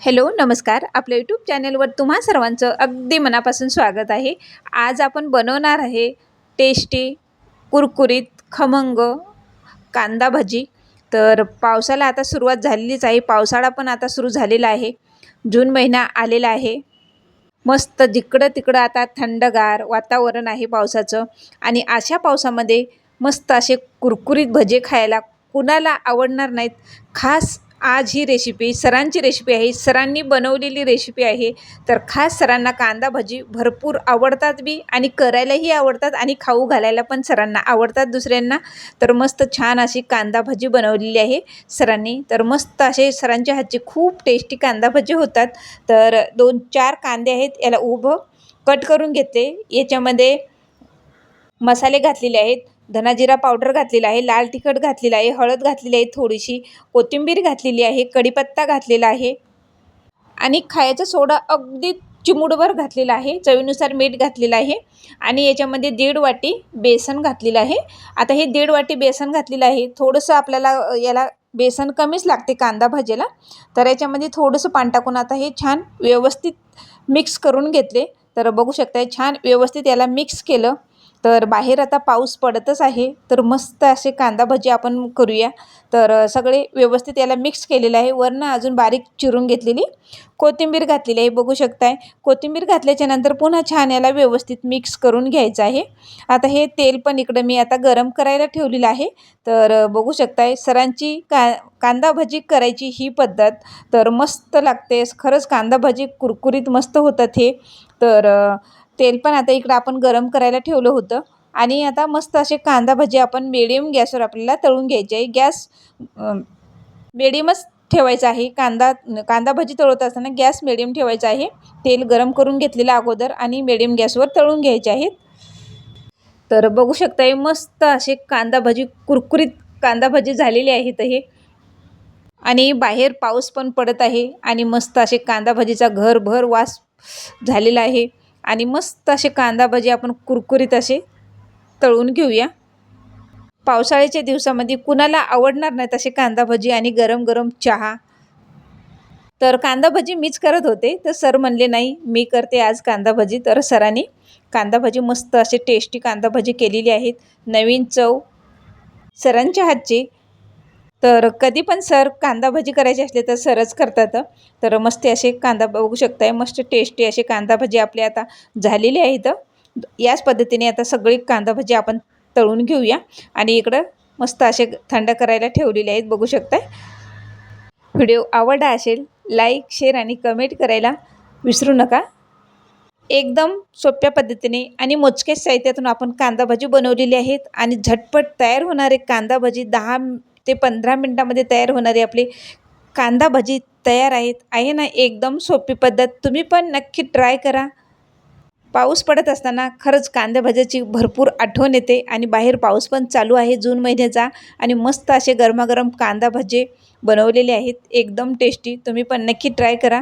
Hello नमस्कार. आपल्या YouTube चॅनलवर तुम्हा सर्वांचं अगदी मनापासून स्वागत आहे. आज आपण बनवणार आहे टेस्टी, कुरकुरीत, खमंग कांदा भजी. तर पावसाला आता सुरुवात झालेलीच आहे. पावसाळा पण आता सुरू झालेला आहे. जून महिना आलेला आहे. मस्त जिकडं तिकडं आता थंडगार वातावरण आहे पावसाचं. आणि अशा पावसामध्ये मस्त असे कुरकुरीत भजे खायला कुणाला आवडणार नाहीत. खास आज ही रेसिपी सरांची रेसिपी आहे. सरांनी बनवलेली रेसिपी आहे. तर खास सरांना कांदा भजी भरपूर आवडतात बी आणि करायलाही आवडतात आणि खाऊ घालायला पण सरांना आवडतात दुसऱ्यांना. तर मस्त छान अशी कांदा भजी बनवलेली आहे सरांनी. तर मस्त असे सरांच्या हातचे खूप टेस्टी कांदा भजी होतात. तर 2-4 कांदे आहेत, याला उभं कट करून घेतले. याच्यामध्ये मसाले घातलेले आहेत. धना जिरा पावडर घातलेला आहे, लाल तिखट घातलेला आहे, हळद घातलेली आहे, थोडीशी कोथिंबीर घातलेली आहे, कढीपत्ता घातलेला आहे आणि खायचा सोडा अगदी चिमूटभर घातलेला आहे. चवीनुसार मीठ घातलेलं आहे आणि याच्यामध्ये 1.5 वाटी बेसन घातलेलं आहे. आता हे 1.5 वाटी बेसन घातलेलं आहे. थोडंसं आपल्याला याला बेसन कमीच लागते कांदा भाजीला. तर याच्यामध्ये थोडंसं पाणी टाकून आता हे छान व्यवस्थित मिक्स करून घेतले. तर बघू शकता छान व्यवस्थित याला मिक्स केलं. तर बाहेर आता पाऊस पडतच आहे. तर मस्त असे कांदा भजी आपण करूया. तर सगळे व्यवस्थित याला मिक्स केलेलं आहे. वरनं अजून बारीक चिरून घेतलेली कोथिंबीर घातलेली आहे. बघू शकताय कोथिंबीर घातल्याच्या नंतर पुन्हा छान याला व्यवस्थित मिक्स करून घ्यायचं आहे. आता हे तेल पण इकडं मी आता गरम करायला ठेवलेलं आहे. तर बघू शकताय सरांची कांदा भजी करायची ही पद्धत तर मस्त लागते. खरंच कांदा भजी कुरकुरीत मस्त होतात हे. तर तेल पण आता इकडं आपण गरम करायला ठेवलं होतं आणि आता मस्त असे कांदा भजी आपण मीडियम गॅसवर आपल्याला तळून घ्यायचे आहे. गॅस मीडियमच ठेवायचा आहे. कांदा भजी तळत असताना गॅस मीडियम ठेवायचा आहे. तेल गरम करून घेतलेलं अगोदर आणि मीडियम गॅसवर तळून घ्यायचे आहेत. तर बघू शकताय मस्त असे कांदा भजी कुरकुरीत कांदा भजी झालेले आहेत हे. आणि बाहेर पाऊस पण पडत आहे आणि मस्त असे कांदा भजीचा घरभर वास झालेला आहे. आणि मस्त असे कांदा भजी आपण कुरकुरीत असे तळून घेऊया. पावसाळ्याच्या दिवसामध्ये कुणाला आवडणार नाही तसे कांदा भजी आणि गरम गरम चहा. तर कांदा भजी मीच करत होते. तर सर म्हणले नाही मी करते आज कांदा भजी. तर सरांनी कांदा भजी मस्त असे टेस्टी कांदा भजी केलेली आहेत. नवीन चव सरांच्या हातची. तर कधी पण सर कांदा भजी करायचे असले तर सरच करतात. तर मस्त असे कांदा बघू शकताय मस्त टेस्टी असे कांदा भजी आपले आता झालेले आहेत. याच पद्धतीने आता सगळी कांदा भजी आपण तळून घेऊया. आणि इकडं मस्त असे थंड करायला ठेवलेले आहेत. बघू शकताय. व्हिडिओ आवडला असेल लाईक शेअर आणि कमेंट करायला विसरू नका. एकदम सोप्या पद्धतीने आणि मोजकेच साहित्यातून आपण कांदा भजी बनवलेली आहेत. आणि झटपट तयार होणारे कांदा भजी 10 ते 15 मिनटामध्ये तयार होणारे आपले कांदा भजी तयार आहे ना. एकदम सोपी पद्धत. तुम्ही पण नक्की ट्राय करा. पाऊस पडत असताना खरंच कांदा भज्याची भरपूर आठवण येते. आणि बाहेर पाऊस पण चालू आहे जून महिन्याचा. आणि मस्त असे गरमागरम कांदा भजे बनवलेले आहेत एकदम टेस्टी. तुम्ही पण नक्की ट्राय करा.